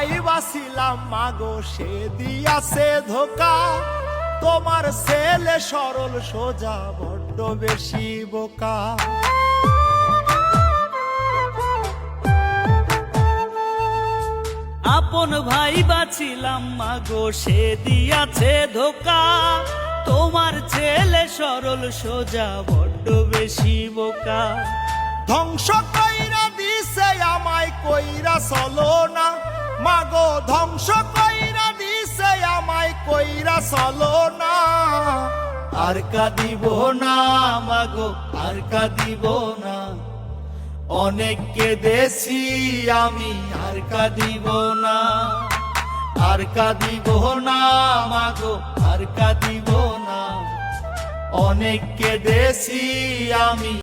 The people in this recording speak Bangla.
ভাই বাছিলাম মাগো সে দিয়াছে ধোকা, তোমার ছেলে সরল সোজা বড্ড বেশি বোকা। আপন ভাই বাছিলাম মাগো সে দিয়াছে ধোকা, তোমার ছেলে সরল সোজা বড্ড বেশি বোকা। ধ্বংস কইরা দিছে আমায় কইরা চলো না, মাগো ধ্বংস কইরা দিছে আমায় কইরা চলো না। আর কাঁদিব না মাগো আর কাঁদিব না, অনেক কেঁদেছি আমি আর কাঁদিব না। আর কাঁদিব না মাগো আর কাঁদিব না, অনেক কেঁদেছি আমি